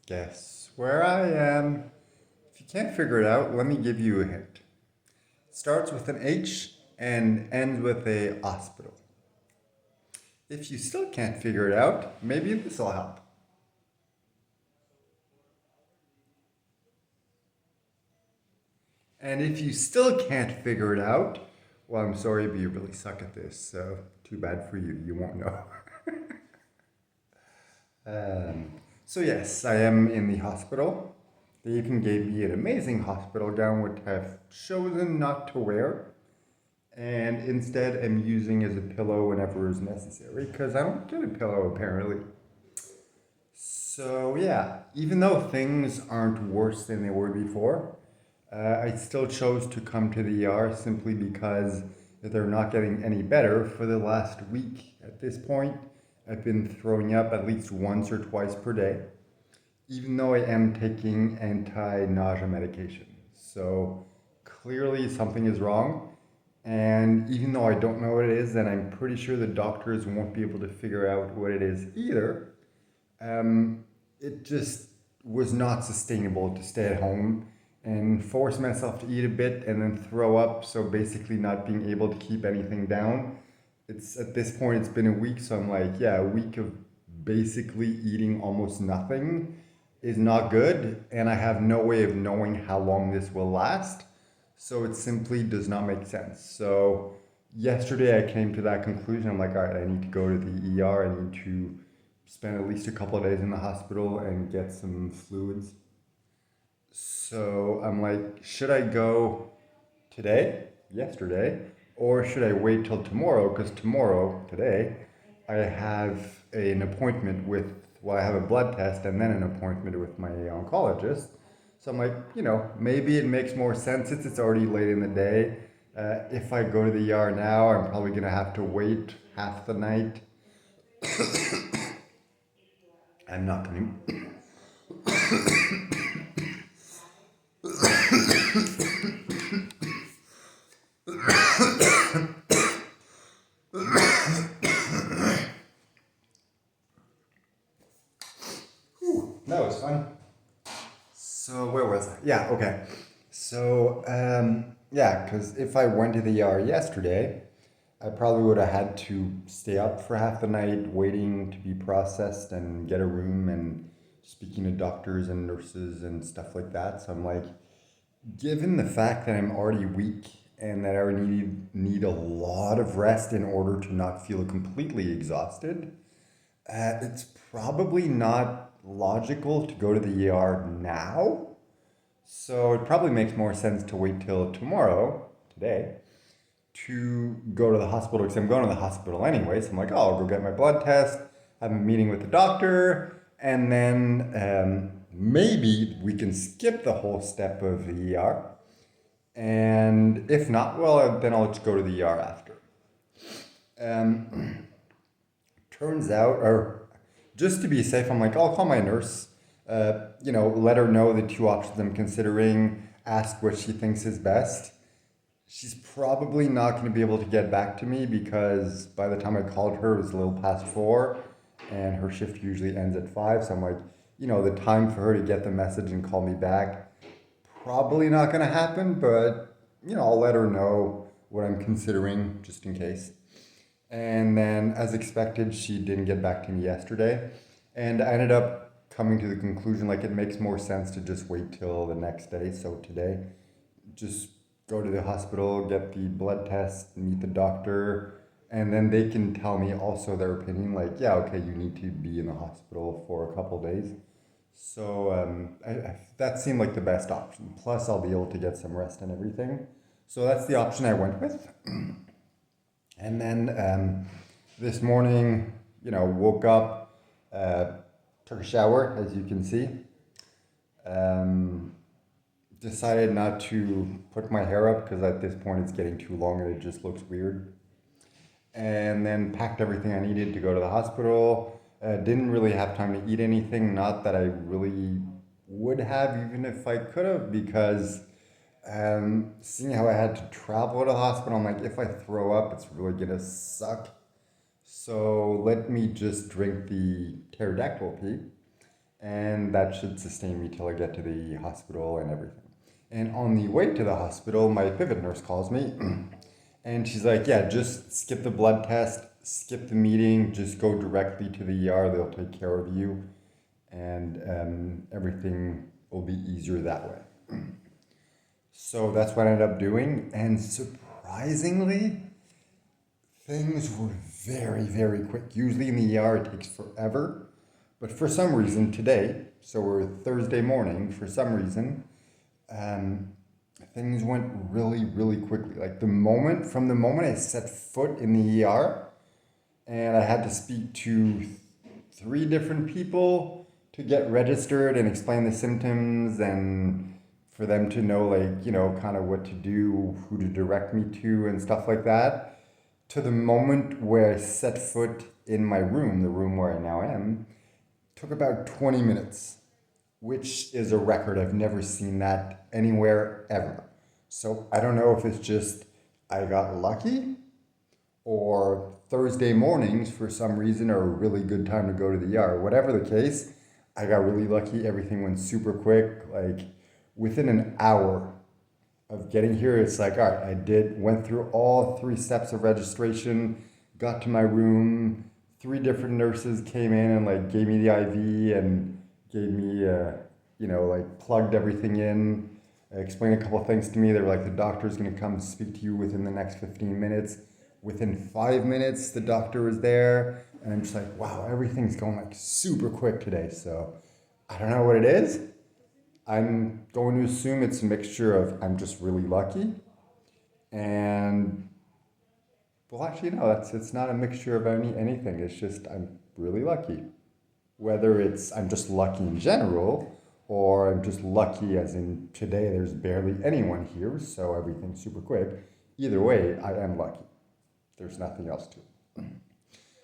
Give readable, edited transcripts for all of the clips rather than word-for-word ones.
Guess where I am? If you can't figure it out, let me give you a hint. It starts with an H and ends with a hospital. If you still can't figure it out, maybe this will help. And if you still can't figure it out, well, I'm sorry, but you really suck at this, so too bad for you. You won't know. Um, so, yes, I am in the hospital. They even gave me an amazing hospital gown, which I've chosen not to wear, and instead am using as a pillow whenever is necessary, because I don't get a pillow apparently. So, yeah, even though things aren't worse than they were before, I still chose to come to the ER simply because they're not getting any better. For the last week at this point, I've been throwing up at least once or twice per day, even though I am taking anti nausea medication. So clearly something is wrong. And even though I don't know what it is, and I'm pretty sure the doctors won't be able to figure out what it is either, um, it just was not sustainable to stay at home and force myself to eat a bit and then throw up. So basically, not being able to keep anything down. It's at this point, it's been a week. So I'm like, yeah, a week of basically eating almost nothing is not good. And I have no way of knowing how long this will last. So it simply does not make sense. So yesterday I came to that conclusion. I'm like, all right, I need to go to the ER. I need to spend at least a couple of days in the hospital and get some fluids. So I'm like, should I go today, yesterday, or should I wait till tomorrow? Because tomorrow, today, I have an appointment with, well, I have a blood test and then an appointment with my oncologist. So I'm like, maybe it makes more sense since it's already late in the day. If I go to the ER now, I'm probably going to have to wait half the night. I'm not going to. That was fun. So where was I? Yeah, okay. So yeah, because if I went to the ER yesterday, I probably would have had to stay up for half the night waiting to be processed and get a room and speaking to doctors and nurses and stuff like that. So I'm like, given the fact that I'm already weak and that I already need a lot of rest in order to not feel completely exhausted, it's probably not logical to go to the ER now. So it probably makes more sense to wait till tomorrow, today, to go to the hospital because I'm going to the hospital anyway. So I'm like, oh, I'll go get my blood test, have a meeting with the doctor, and then maybe we can skip the whole step of the ER. And if not, well, then I'll just go to the ER after. Um, Turns out, or just to be safe, I'm like, I'll call my nurse, let her know the two options I'm considering, ask what she thinks is best. She's probably not going to be able to get back to me because by the time I called her, it was a little past 4, and her shift usually ends at 5. So I'm like, the time for her to get the message and call me back, probably not going to happen, but, I'll let her know what I'm considering just in case. And then, as expected, she didn't get back to me yesterday. And I ended up coming to the conclusion like it makes more sense to just wait till the next day. So today, just go to the hospital, get the blood test, meet the doctor, and then they can tell me also their opinion like, yeah, okay, you need to be in the hospital for a couple days. So that seemed like the best option. Plus, I'll be able to get some rest and everything. So that's the option I went with. And then this morning, woke up, took a shower, as you can see. Um, Decided not to put my hair up because at this point it's getting too long and it just looks weird. And then packed everything I needed to go to the hospital. Didn't really have time to eat anything. Not that I really would have, even if I could have, because seeing how I had to travel to the hospital, I'm like, if I throw up, it's really gonna suck. So let me just drink the pterodactyl pee. and that should sustain me till I get to the hospital and everything. And on the way to the hospital, my pivot nurse calls me and she's like, yeah, just skip the blood test, skip the meeting, just go directly to the ER. They'll take care of you, and everything will be easier that way. So that's what I ended up doing. And surprisingly, things were very, very quick. Usually in the ER, it takes forever. But for some reason today, so we're Thursday morning, for some reason, um, things went really, really quickly. Like from the moment I set foot in the ER, and I had to speak to three different people to get registered and explain the symptoms and for them to know, like, kind of what to do, who to direct me to, and stuff like that, to the moment where I set foot in my room, the room where I now am, took about 20 minutes, which is a record. I've never seen that anywhere ever. So I don't know if it's just I got lucky, or Thursday mornings for some reason are a really good time to go to the ER. Whatever the case, I got really lucky. Everything went super quick. Like within an hour of getting here, it's like, all right, went through all three steps of registration, got to my room, three different nurses came in and like gave me the IV and gave me, like plugged everything in, explained a couple of things to me. They were like, the doctor's gonna come speak to you within the next 15 minutes. Within 5 minutes, the doctor was there, and I'm just like, wow, everything's going like super quick today. So I don't know what it is. I'm going to assume it's a mixture of I'm just really lucky, and well, actually, no, it's not a mixture of anything. It's just I'm really lucky. Whether it's I'm just lucky in general, or I'm just lucky as in today there's barely anyone here, so everything's super quick. Either way, I am lucky. There's nothing else to it.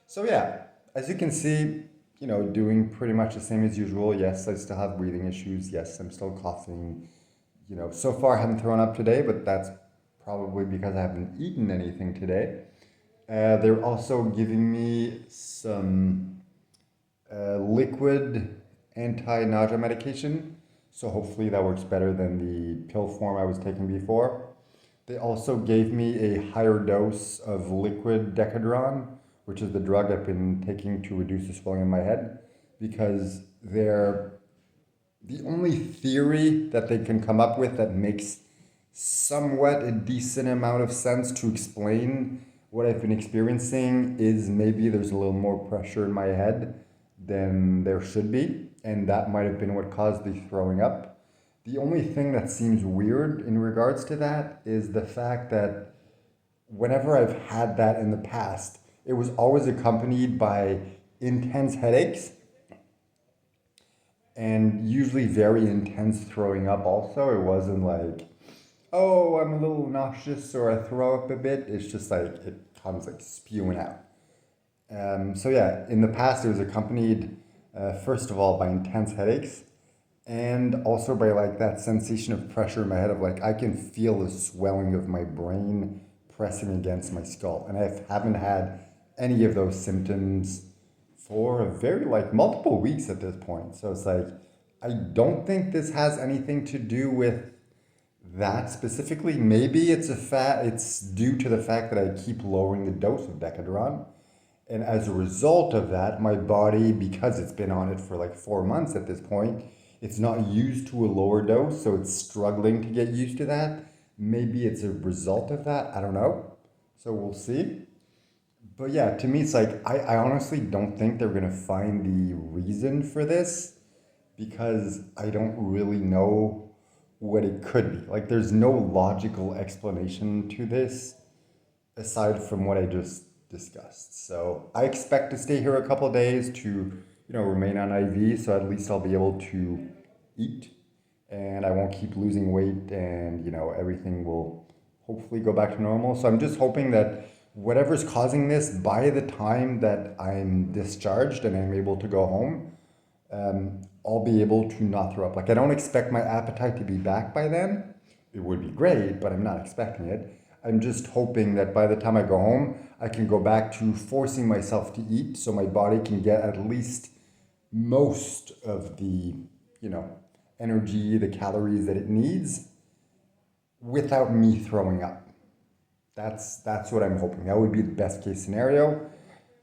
So yeah, as you can see, doing pretty much the same as usual. Yes, I still have breathing issues. Yes, I'm still coughing. So far I haven't thrown up today, but that's probably because I haven't eaten anything today. They're also giving me some liquid anti-nausea medication. So hopefully that works better than the pill form I was taking before. They also gave me a higher dose of liquid Decadron, which is the drug I've been taking to reduce the swelling in my head, because the only theory that they can come up with that makes somewhat a decent amount of sense to explain what I've been experiencing is maybe there's a little more pressure in my head than there should be, and that might have been what caused the throwing up. The only thing that seems weird in regards to that is the fact that whenever I've had that in the past, it was always accompanied by intense headaches and usually very intense throwing up also. It wasn't like, oh, I'm a little nauseous or I throw up a bit. It's just like it comes like spewing out. So yeah, in the past it was accompanied first of all by intense headaches, and also by like that sensation of pressure in my head of like I can feel the swelling of my brain pressing against my skull, and I haven't had any of those symptoms for a very like multiple weeks at this point. So it's like I don't think this has anything to do with that specifically. Maybe it's due to the fact that I keep lowering the dose of Decadron, and as a result of that, my body, because it's been on it for like 4 months at this point, it's not used to a lower dose, so it's struggling to get used to that. Maybe it's a result of that. I don't know. So we'll see. But yeah, to me, it's like, I honestly don't think they're going to find the reason for this, because I don't really know what it could be. Like, there's no logical explanation to this aside from what I just discussed. So I expect to stay here a couple of days to, remain on IV, so at least I'll be able to eat and I won't keep losing weight, and, everything will hopefully go back to normal. So I'm just hoping that whatever's causing this, by the time that I'm discharged and I'm able to go home, I'll be able to not throw up. Like, I don't expect my appetite to be back by then. It would be great, but I'm not expecting it. I'm just hoping that by the time I go home, I can go back to forcing myself to eat so my body can get at least most of the, you know, energy, the calories that it needs without me throwing up. That's what I'm hoping. That would be the best case scenario.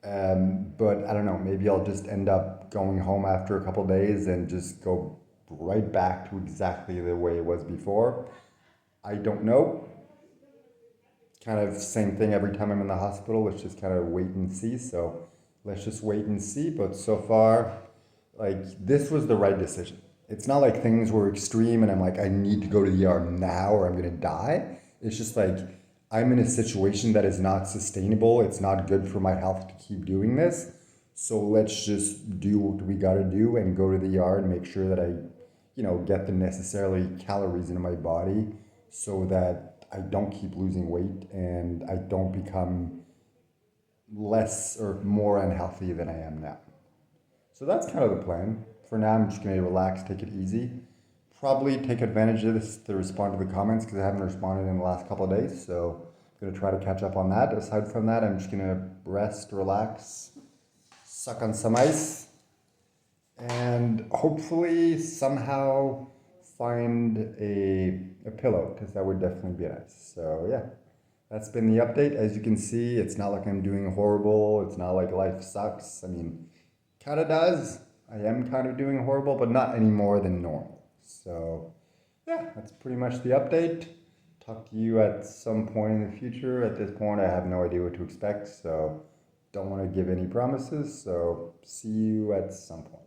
But I don't know. Maybe I'll just end up going home after a couple days and just go right back to exactly the way it was before. I don't know. Kind of same thing every time I'm in the hospital. Let's just kind of wait and see. So let's just wait and see. But so far, like this was the right decision. It's not like things were extreme and I'm like, I need to go to the ER now or I'm gonna die. It's just like I'm in a situation that is not sustainable. It's not good for my health to keep doing this. So let's just do what we gotta do and go to the ER and make sure that I, get the necessarily calories into my body so that I don't keep losing weight and I don't become less or more unhealthy than I am now. So that's kind of the plan. For now, I'm just going to relax, take it easy. Probably take advantage of this to respond to the comments because I haven't responded in the last couple of days. So I'm going to try to catch up on that. Aside from that, I'm just going to rest, relax, suck on some ice, and hopefully somehow find a pillow because that would definitely be nice. So yeah, that's been the update. As you can see, it's not like I'm doing horrible. It's not like life sucks. I mean, kind of does. I am kind of doing horrible, but not any more than normal. So yeah, that's pretty much the update. Talk to you at some point in the future. At this point, I have no idea what to expect, so don't want to give any promises. So see you at some point.